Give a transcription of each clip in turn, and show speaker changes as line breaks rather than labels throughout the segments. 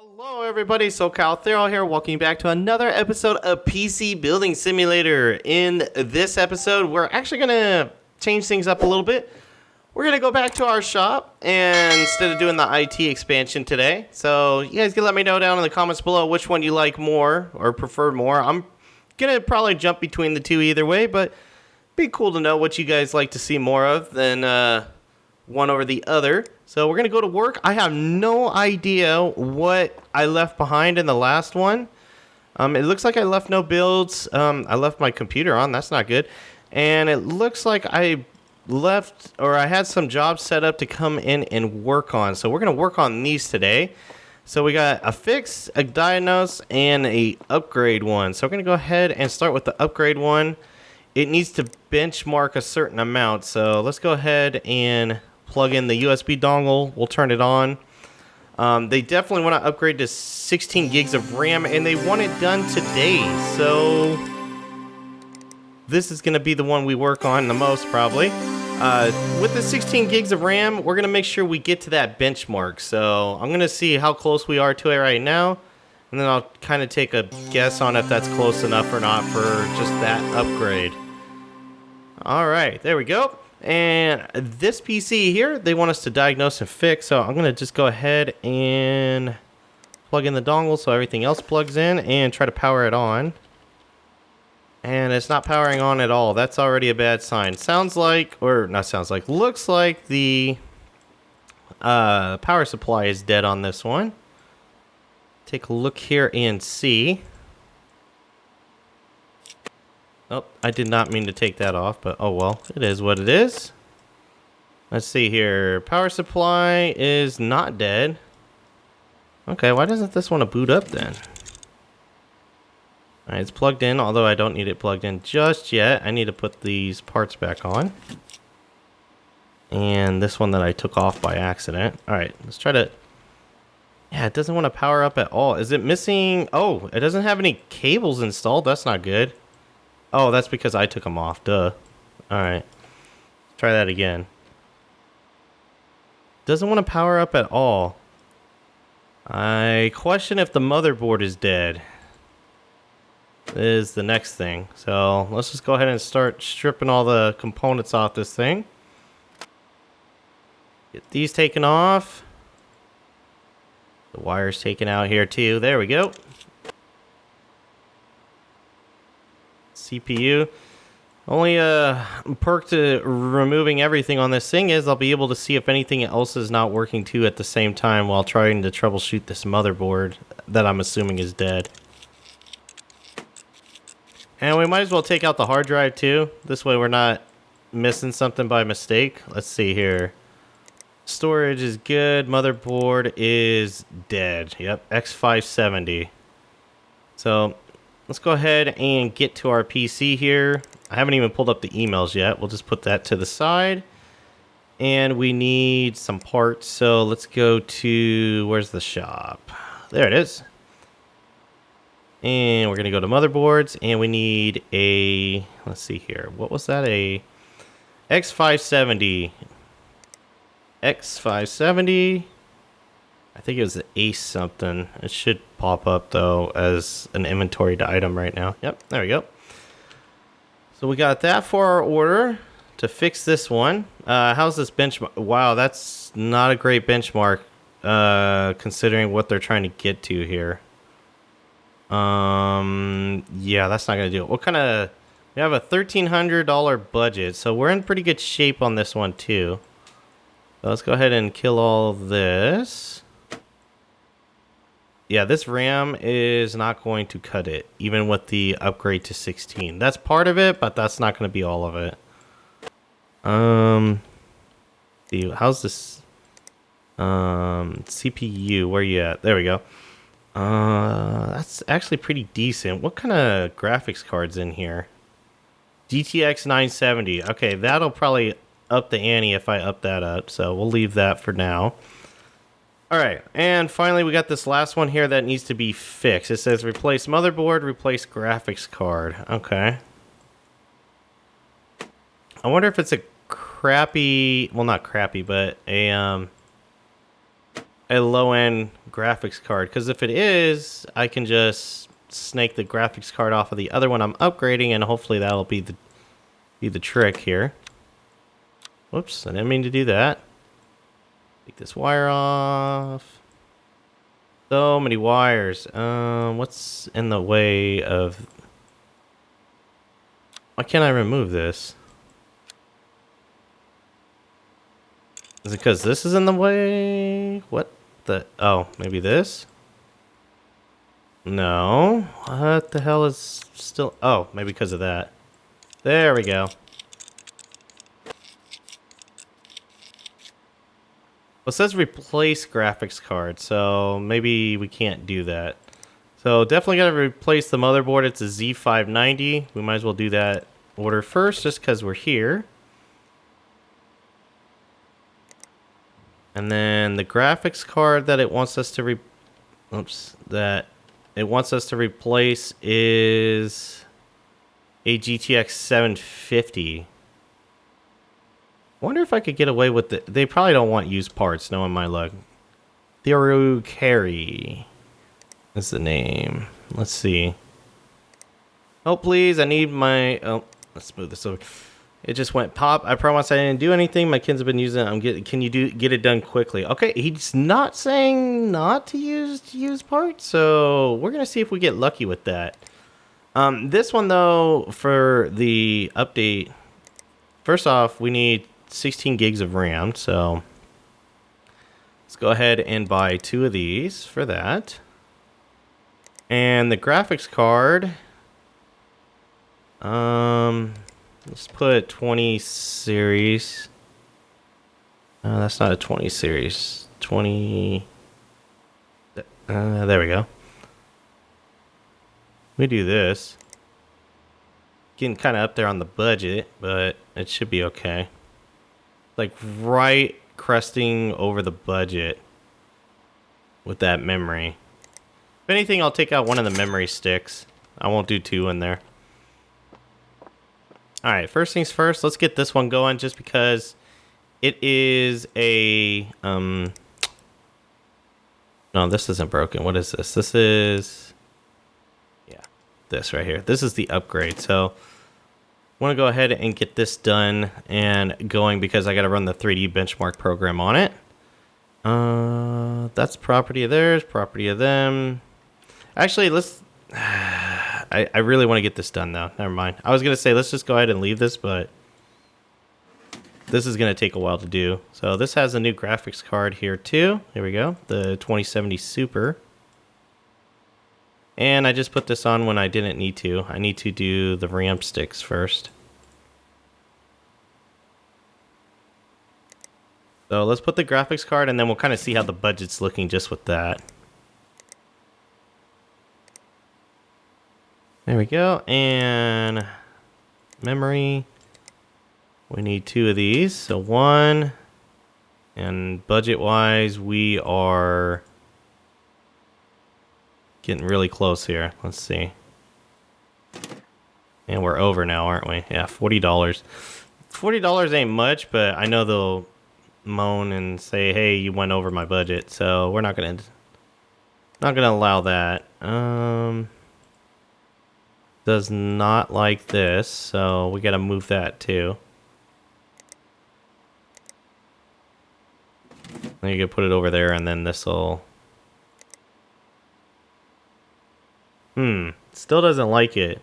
Hello everybody, SoCal Thero here, welcome back to another episode of PC Building Simulator. In this episode, we're actually going to change things up a little bit. We're going to go back to our shop and instead of doing the IT expansion today. So you guys can let me know down in the comments below which one you like more or prefer more. I'm going to probably jump between the two either way, but it'd be cool to know what you guys like to see more of than one over the other. So we're gonna go to work. I have no idea what I left behind in the last one. It looks like I left no builds. I left my computer on. That's not good. And it looks like I left, or I had some jobs set up to come in and work on. So we're gonna work on these today. So we got a fix, a diagnose, and a upgrade one. So we're gonna go ahead and start with the upgrade one. It needs to benchmark a certain amount. So let's go ahead and plug in the USB dongle. We'll turn it on. They definitely want to upgrade to 16 gigs of RAM, and they want it done today. So this is going to be the one we work on the most, probably. With the 16 gigs of RAM, we're going to make sure we get to that benchmark. So I'm going to see how close we are to it right now, and then I'll kind of take a guess on if that's close enough or not for just that upgrade. All right, there we go. And this PC here, they want us to diagnose and fix, so I'm going to just go ahead and plug in the dongle so everything else plugs in and try to power it on. And it's not powering on at all. That's already a bad sign. Sounds like, or not sounds like, looks like the power supply is dead on this one. Take a look here and see. Oh, I did not mean to take that off, but oh well, it is what it is. Let's see here. Power supply is not dead. Okay, why doesn't this want to boot up then? Alright, it's plugged in, although I don't need it plugged in just yet. I need to put these parts back on. And this one that I took off by accident. Alright, let's try to... Yeah, it doesn't want to power up at all. Is it missing... Oh, it doesn't have any cables installed. That's not good. Oh, that's because I took them off. Duh. Alright. Try that again. Doesn't want to power up at all. I question if the motherboard is dead. Is the next thing. So, let's just go ahead and start stripping all the components off this thing. Get these taken off. The wires taken out here too. There we go. CPU. Only perk to removing everything on this thing is I'll be able to see if anything else is not working too at the same time while trying to troubleshoot this motherboard that I'm assuming is dead. And we might as well take out the hard drive too. This way we're not missing something by mistake. Let's see here. Storage is good. Motherboard is dead. Yep, X570. So let's go ahead and get to our PC here. I haven't even pulled up the emails yet. We'll just put that to the side. And we need some parts. So let's go to, where's the shop? There it is. And we're going to go to motherboards. And we need a, let's see here. What was that? A X570. X570. I think it was the Ace something. It should pop up though as an inventoried item right now. Yep, there we go. So we got that for our order to fix this one. How's this benchmark? Wow, that's not a great benchmark considering what they're trying to get to here. Yeah, that's not gonna do it. What kind of? We have a $1,300 budget, so we're in pretty good shape on this one too. So let's go ahead and kill all this. Yeah, this RAM is not going to cut it, even with the upgrade to 16. That's part of it, but that's not going to be all of it. How's this? CPU, where you at? There we go. That's actually pretty decent. What kind of graphics card's in here? GTX 970. Okay, that'll probably up the ante if I up that up, so we'll leave that for now. Alright, and finally we got this last one here that needs to be fixed. It says replace motherboard, replace graphics card. Okay. I wonder if it's a crappy, well not crappy, but a a low-end graphics card. Because if it is, I can just snake the graphics card off of the other one I'm upgrading, and hopefully that'll be the trick here. Whoops, I didn't mean to do that. Take this wire off. So many wires. What's in the way of... Why can't I remove this? Is it because this is in the way? What the... Oh, maybe this? No. What the hell is still... Oh, maybe because of that. There we go. Well, it says replace graphics card, so maybe we can't do that. So definitely got to replace the motherboard. It's a Z590. We might as well do that order first just because we're here. And then the graphics card that it wants us to replace is a GTX 750. Wonder if I could get away with it. They probably don't want used parts, knowing my luck. Thero Carry is the name. Let's see. Oh, please, I need my... Oh, let's move this over. It just went pop. I promise I didn't do anything. My kids have been using it. Can you get it done quickly? Okay, he's not saying not to use parts, so we're going to see if we get lucky with that. This one, though, for the update, first off, we need 16 gigs of RAM, so let's go ahead and buy 2 of these for that. And the graphics card, let's put 20 series. That's not a 20 series. 20. There we go. We do this. Getting kind of up there on the budget, but it should be okay. Like right cresting over the budget with that memory. If anything, I'll take out one of the memory sticks. I won't do 2 in there. Alright, first things first, let's get this one going just because it is a... No, this isn't broken. What is this? This is... Yeah, this right here. This is the upgrade, so... I want to go ahead and get this done and going because I got to run the 3D benchmark program on it. That's property of theirs, property of them. Actually, let's... I really want to get this done, though. Never mind. I was going to say, let's just go ahead and leave this, but this is going to take a while to do. So this has a new graphics card here, too. Here we go. The 2070 Super. And I just put this on when I didn't need to. I need to do the RAM sticks first. So let's put the graphics card and then we'll kind of see how the budget's looking just with that. There we go. And memory. We need 2 of these. So 1. And budget-wise, we are... getting really close here. Let's see. And we're over now, aren't we? Yeah, $40. $40 ain't much, but I know they'll moan and say, "Hey, you went over my budget." So we're not gonna allow that. Does not like this, so we gotta move that too. Then you can put it over there, and then this'll. Still doesn't like it.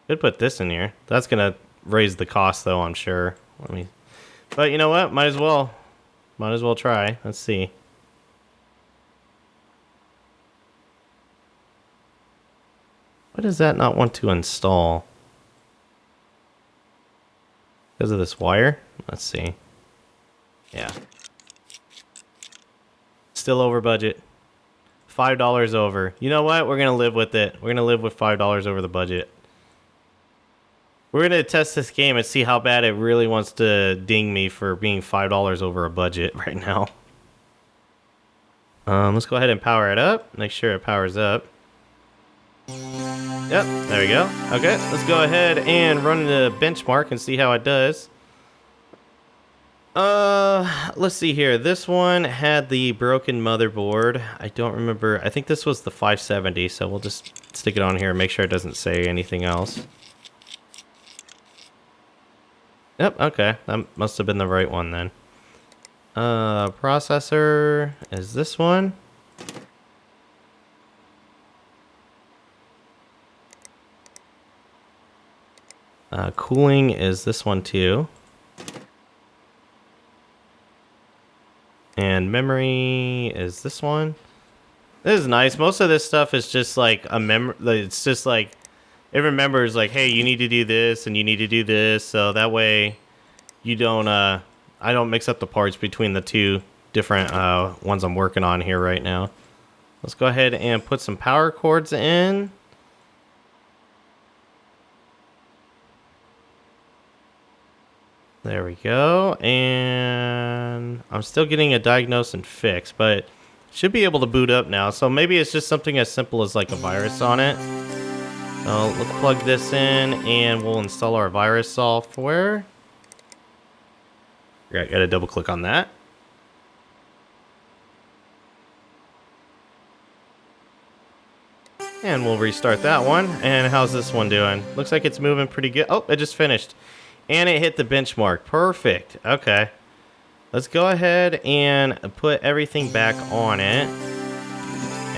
Could put this in here. That's gonna raise the cost though, I'm sure. But you know what? Might as well try. Let's see. Why does that not want to install? Because of this wire? Let's see. Yeah. Still over budget. $5 over. You know what? We're going to live with it. We're going to live with $5 over the budget. We're going to test this game and see how bad it really wants to ding me for being $5 over a budget right now. Let's go ahead and power it up. Make sure it powers up. Yep, there we go. Okay, let's go ahead and run the benchmark and see how it does. Let's see here. This one had the broken motherboard. I don't remember. I think this was the 570, so we'll just stick it on here and make sure it doesn't say anything else. Yep, okay. That must have been the right one then. Processor is this one. Cooling is this one too. And memory is this one. This is nice. Most of this stuff is just like a it's just like it remembers like, hey, you need to do this and you need to do this, so that way you don't I don't mix up the parts between the two different ones I'm working on here right now. Let's go ahead and put some power cords in. There we go, and I'm still getting a diagnose and fix, but should be able to boot up now. So maybe it's just something as simple as like a virus on it. So let's plug this in, and we'll install our virus software. Gotta double click on that. And we'll restart that one. And how's this one doing? Looks like it's moving pretty good. Oh, it just finished. And it hit the benchmark. Perfect. Okay. Let's go ahead and put everything back on it.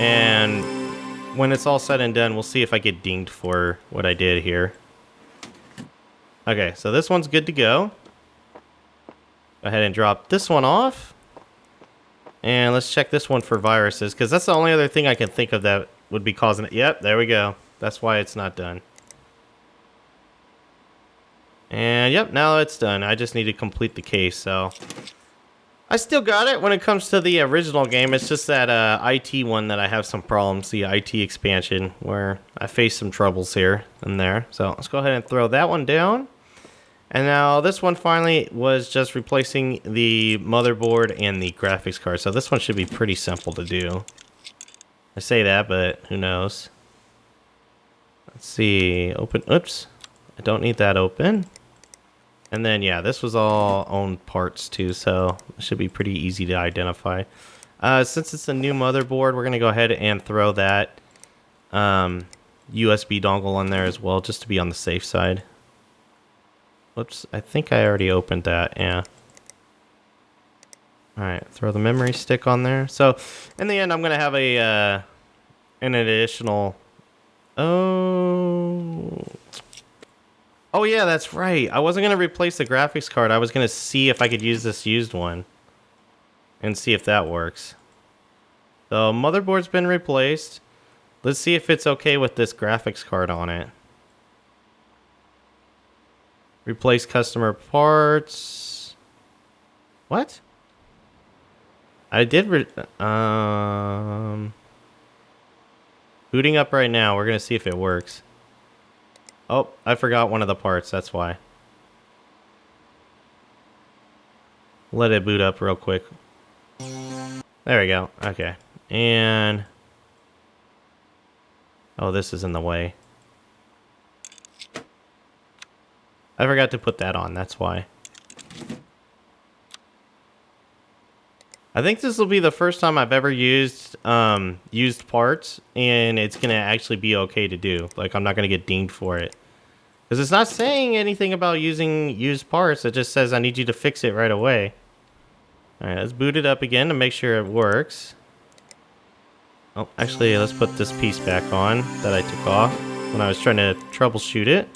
And when it's all said and done, we'll see if I get dinged for what I did here. Okay, so this one's good to go. Go ahead and drop this one off. And let's check this one for viruses, because that's the only other thing I can think of that would be causing it. Yep, there we go. That's why it's not done. And yep, now it's done. I just need to complete the case, so I still got it when it comes to the original game. It's just that IT one that I have some problems, the IT expansion, where I face some troubles here and there. So let's go ahead and throw that one down. And now this one finally was just replacing the motherboard and the graphics card. So this one should be pretty simple to do. I say that, but who knows? Let's see. Open. Oops. I don't need that open. And then, yeah, this was all owned parts too, so it should be pretty easy to identify. Since it's a new motherboard, we're going to go ahead and throw that USB dongle on there as well, just to be on the safe side. Whoops, I think I already opened that, yeah. Alright, throw the memory stick on there. So, in the end, I'm going to have an additional... Oh, yeah, that's right. I wasn't going to replace the graphics card. I was going to see if I could use this used one and see if that works. So, motherboard's been replaced. Let's see if it's okay with this graphics card on it. Replace customer parts. What? I did... Booting up right now. We're going to see if it works. Oh, I forgot one of the parts, that's why. Let it boot up real quick. There we go, okay. And... oh, this is in the way. I forgot to put that on, that's why. I think this will be the first time I've ever used used parts, and it's going to actually be okay to do. Like, I'm not going to get dinged for it. Because it's not saying anything about using used parts. It just says I need you to fix it right away. Alright, let's boot it up again to make sure it works. Oh, actually, let's put this piece back on that I took off when I was trying to troubleshoot it.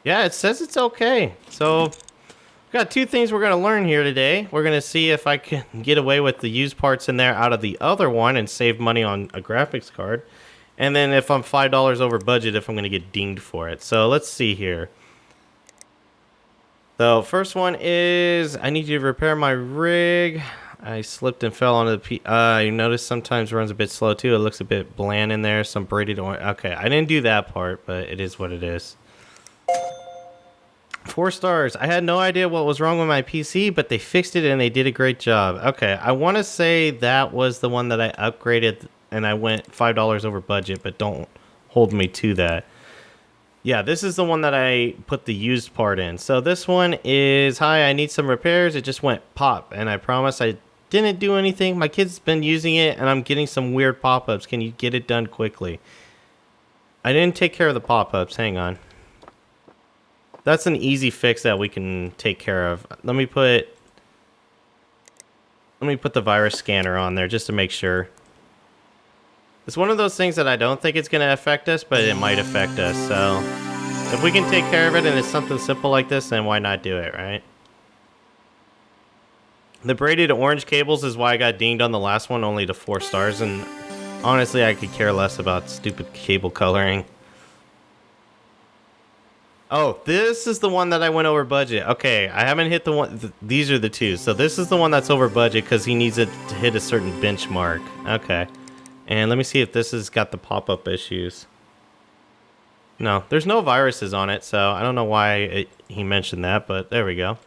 Yeah, it says it's okay. So, we've got two things we're going to learn here today. We're going to see if I can get away with the used parts in there out of the other one and save money on a graphics card. And then if I'm $5 over budget, if I'm going to get dinged for it. So let's see here. So first one is, I need you to repair my rig. I slipped and fell onto the you notice sometimes it runs a bit slow too. It looks a bit bland in there. Some braided orange. Okay, I didn't do that part, but it is what it is. 4 stars. I had no idea what was wrong with my PC, but they fixed it and they did a great job. Okay, I want to say that was the one that I upgraded and I went $5 over budget, but don't hold me to that. Yeah, this is the one that I put the used part in. So this one is, hi, I need some repairs. It just went pop, and I promise I didn't do anything. My kid's been using it, and I'm getting some weird pop-ups. Can you get it done quickly? I didn't take care of the pop-ups. Hang on. That's an easy fix that we can take care of. Let me put the virus scanner on there just to make sure. It's one of those things that I don't think it's going to affect us, but it might affect us. So if we can take care of it and it's something simple like this, then why not do it, right? The braided orange cables is why I got dinged on the last one, only to 4 stars. And honestly, I could care less about stupid cable coloring. Oh, this is the one that I went over budget. Okay, I haven't hit the one. These are the two. So this is the one that's over budget because he needs it to hit a certain benchmark. Okay. And let me see if this has got the pop-up issues. No, there's no viruses on it, so I don't know why he mentioned that, but there we go.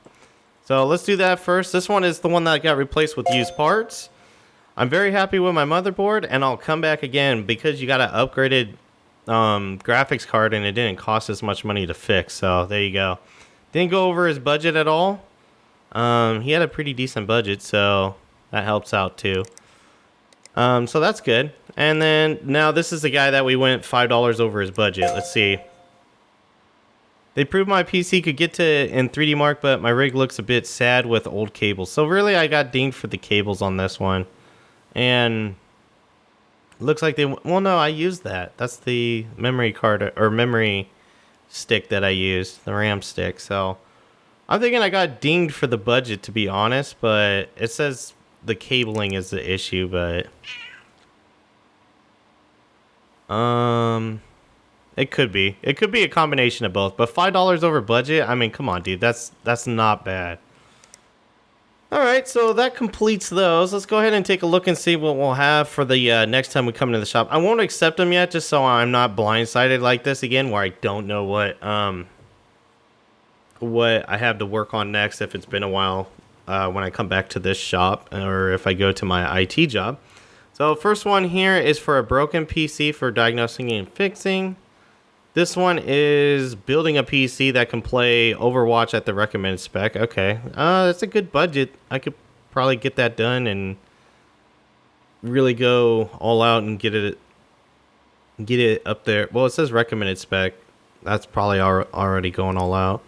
So let's do that first. This one is the one that got replaced with used parts. I'm very happy with my motherboard, and I'll come back again because you got an upgraded graphics card, and it didn't cost as much money to fix, so there you go. Didn't go over his budget at all. He had a pretty decent budget, so that helps out too. So that's good. And then now this is the guy that we went $5 over his budget. Let's see. They proved my PC could get to in 3D Mark, but my rig looks a bit sad with old cables. So really, I got dinged for the cables on this one. And looks like they... Well, no, I used that. That's the memory card or memory stick that I used. The RAM stick. So I'm thinking I got dinged for the budget, to be honest. But it says... the cabling is the issue, but it could be a combination of both. But $5 over budget, I mean, come on, dude, that's not bad. All right, so that completes those. Let's go ahead and take a look and see what we'll have for the next time we come into the shop. I won't accept them yet, just so I'm not blindsided like this again, where I don't know what I have to work on next if it's been a while. When I come back to this shop or if I go to my IT job. So first one here is for a broken PC for diagnosing and fixing. This one is building a PC that can play Overwatch at the recommended spec. Okay, that's a good budget. I could probably get that done and really go all out and get it up there. Well, it says recommended spec. That's probably already going all out.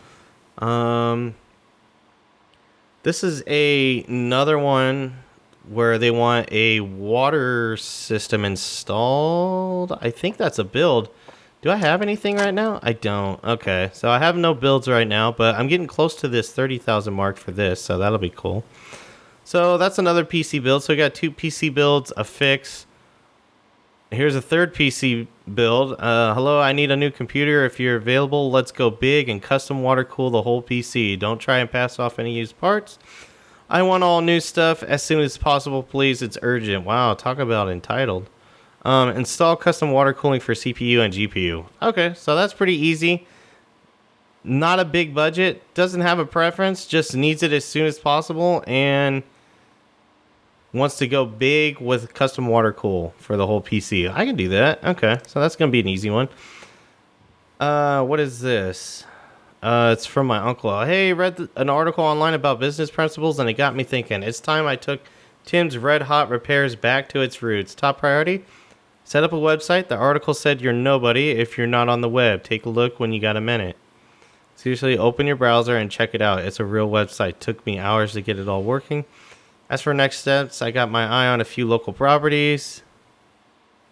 This is another one where they want a water system installed. I think that's a build. Do I have anything right now? I don't. Okay, so I have no builds right now, but I'm getting close to this 30,000 mark for this, so that'll be cool. So that's another PC build. So we got 2 PC builds, a fix. Here's a third PC build. Hello, I need a new computer. If you're available, let's go big and custom water cool the whole PC. Don't try and pass off any used parts. I want all new stuff as soon as possible, please. It's urgent. Wow, talk about entitled. Install custom water cooling for CPU and GPU. Okay, so that's pretty easy. Not a big budget. Doesn't have a preference. Just needs it as soon as possible. And wants to go big with custom water cool for the whole PC. I can do that. Okay, so that's going to be an easy one. What is this? It's from my uncle. Hey, read an article online about business principles, and it got me thinking. It's time I took Tim's Red Hot Repairs back to its roots. Top priority? Set up a website. The article said you're nobody if you're not on the web. Take a look when you got a minute. Seriously, open your browser and check it out. It's a real website. Took me hours to get it all working. As for next steps, I got my eye on a few local properties.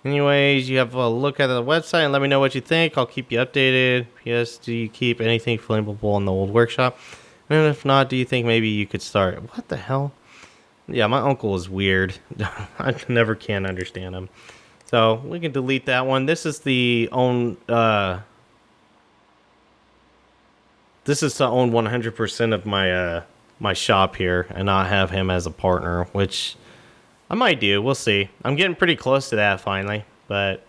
Anyways, you have a look at the website and let me know what you think. I'll keep you updated. P.S. Do you keep anything flammable in the old workshop? And if not, do you think maybe you could start? What the hell? Yeah, my uncle is weird. I never can understand him. So we can delete that one. This is the own. This is to own 100% of my my shop here and not have him as a partner, which I might do. We'll see. I'm getting pretty close to that finally, but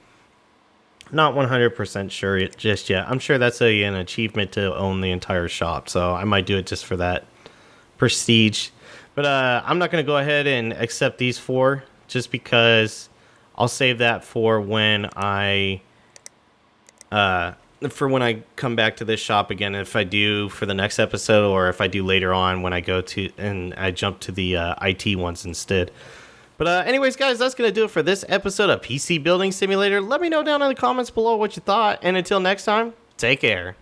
not 100% sure just yet. I'm sure that's an achievement to own the entire shop, so I might do it just for that prestige. But I'm not going to go ahead and accept these 4 just because I'll save that for when I for when I come back to this shop again, if I do for the next episode or if I do later on when I go to and I jump to the IT ones instead. But anyways, guys, that's going to do it for this episode of PC Building Simulator. Let me know down in the comments below what you thought. And until next time, take care.